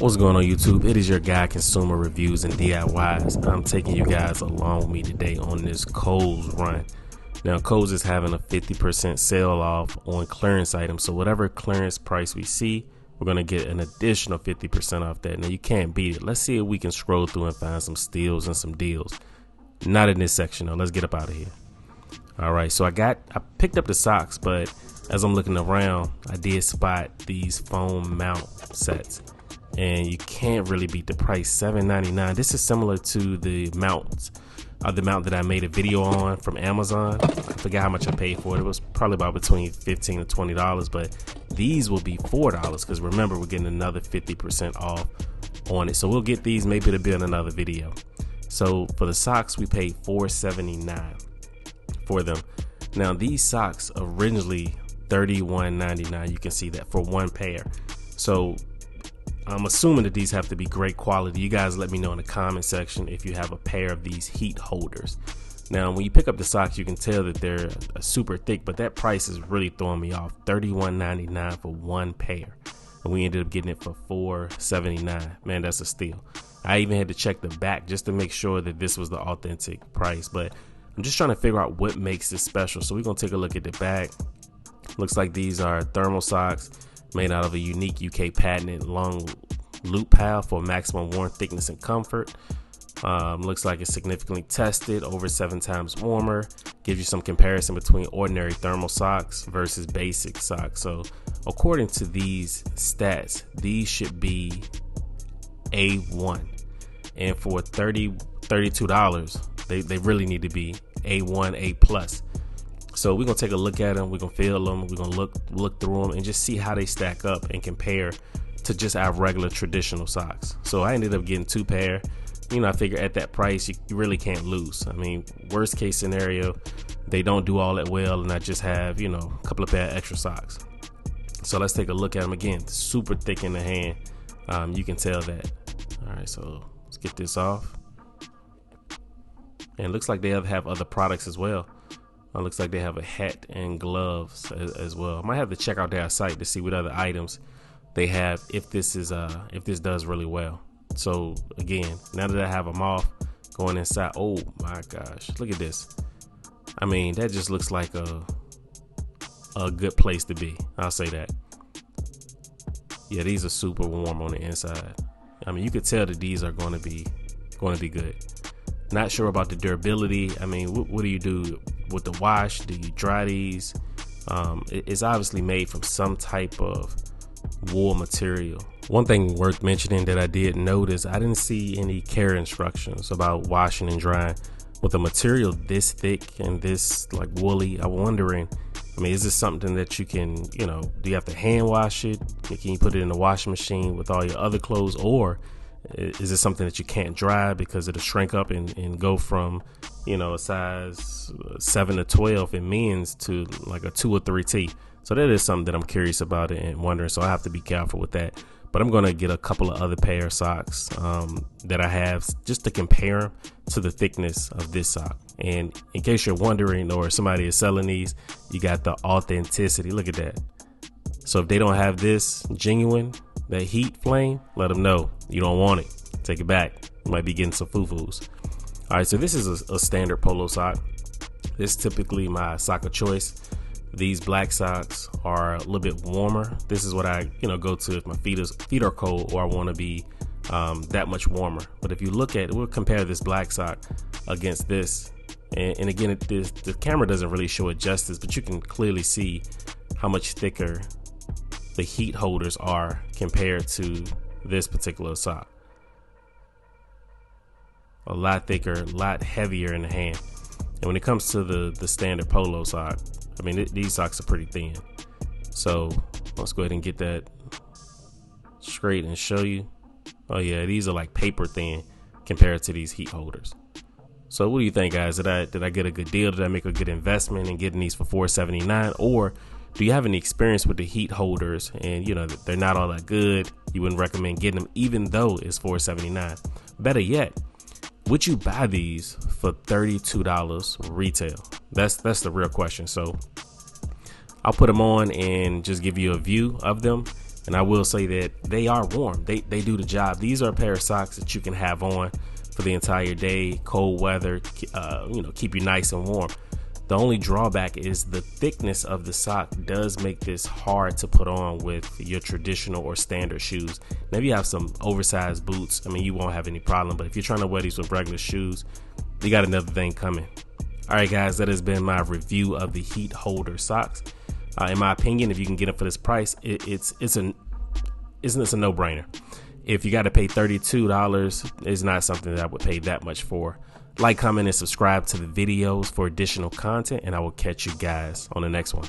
What's going on YouTube? It is your guy Consumer Reviews and DIYs. I'm taking you guys along with me today on this Kohl's run. Now Kohl's is having a 50% sale off on clearance items, so whatever clearance price we see, we're going to get an additional 50% off that. Now you can't beat it. Let's see if we can scroll through and find some steals and some deals. Not in this section though. Let's get up out of here. Alright, so I picked up the socks, but as I'm looking around, I did spot these foam mount sets. And you can't really beat the price, $7.99. This is similar to the mount that I made a video on from Amazon. I forgot how much I paid for it. It was probably about between $15 and $20, but these will be $4 because remember, we're getting another 50% off on it. So we'll get these, maybe to be in another video. So for the socks, we paid $4.79 for them. Now these socks originally $31.99. You can see that for one pair. So I'm assuming that these have to be great quality. You guys let me know in the comment section if you have a pair of these heat holders. Now when you pick up the socks, you can tell that they're super thick, but that price is really throwing me off. $31.99 for one pair, and we ended up getting it for $4.79. Man, that's a steal. I even had to check the back just to make sure that this was the authentic price, but I'm just trying to figure out what makes this special. So we're gonna take a look at the back. Looks like these are thermal socks made out of a unique UK patented long loop pad for maximum worn thickness and comfort. Looks like it's significantly tested, over 7 times warmer. Gives you some comparison between ordinary thermal socks versus basic socks. So according to these stats, these should be A1, and for $32 they really need to be A1, A plus. So we're gonna take a look at them, we're gonna feel them, we're gonna look through them and just see how they stack up and compare to just our regular traditional socks. So I ended up getting 2 pair. You know, I figure at that price you really can't lose. I mean, worst case scenario, they don't do all that well and I just have, you know, a couple of pair of extra socks. So let's take a look at them again. Super thick in the hand. You can tell that. All right, so let's get this off. And it looks like they have other products as well. Looks like they have a hat and gloves as well. I might have to check out their site to see what other items they have if this does really well. So again, now that I have them off, going inside, oh my gosh, look at this. I mean, that just looks like a good place to be. I'll say that. Yeah, these are super warm on the inside. I mean, you could tell that these are going to be good. Not sure about the durability. I mean, what do you do with the wash? Do you dry these? It's obviously made from some type of wool material. One thing worth mentioning that I did notice, I didn't see any care instructions about washing and drying. With a material this thick and this like woolly, I'm wondering, I mean, is this something that you can, you know, do you have to hand wash it? Can you put it in the washing machine with all your other clothes, or is it something that you can't dry because it'll shrink up and go from, you know, a size 7 to 12 in men's to like a 2 or 3T? So that is something that I'm curious about and wondering. So I have to be careful with that. But I'm going to get a couple of other pair of socks that I have just to compare them to the thickness of this sock. And in case you're wondering, or somebody is selling these, you got the authenticity. Look at that. So if they don't have this genuine, that heat flame, let them know you don't want it. Take it back. You might be getting some foo-foos. All right, so this is a standard polo sock. This is typically my sock of choice. These black socks are a little bit warmer. This is what I, go to if my feet are cold or I want to be that much warmer. But if you look at it, we'll compare this black sock against this. And again, the camera doesn't really show it justice, but you can clearly see how much thicker the heat holders are compared to this particular sock. A lot thicker, a lot heavier in the hand. And when it comes to the standard polo sock, I mean, these socks are pretty thin. So let's go ahead and get that straight and show you. Oh yeah, these are like paper thin compared to these heat holders. So what do you think, guys? Did I get a good deal? Did I make a good investment in getting these for $4.79? Or do you have any experience with the heat holders and they're not all that good? You wouldn't recommend getting them even though it's $4.79. Better yet, would you buy these for $32 retail? That's the real question. So I'll put them on and just give you a view of them And I will say that they are warm. They do the job. These are a pair of socks that you can have on for the entire day, cold weather, keep you nice and warm. The only drawback is the thickness of the sock does make this hard to put on with your traditional or standard shoes. Now, if you have some oversized boots, I mean, you won't have any problem. But if you're trying to wear these with regular shoes, you got another thing coming. All right, guys, that has been my review of the Heat Holder socks. In my opinion, if you can get it for this price, it's a no-brainer. If you got to pay $32, it's not something that I would pay that much for. Like, comment, and subscribe to the videos for additional content, and I will catch you guys on the next one.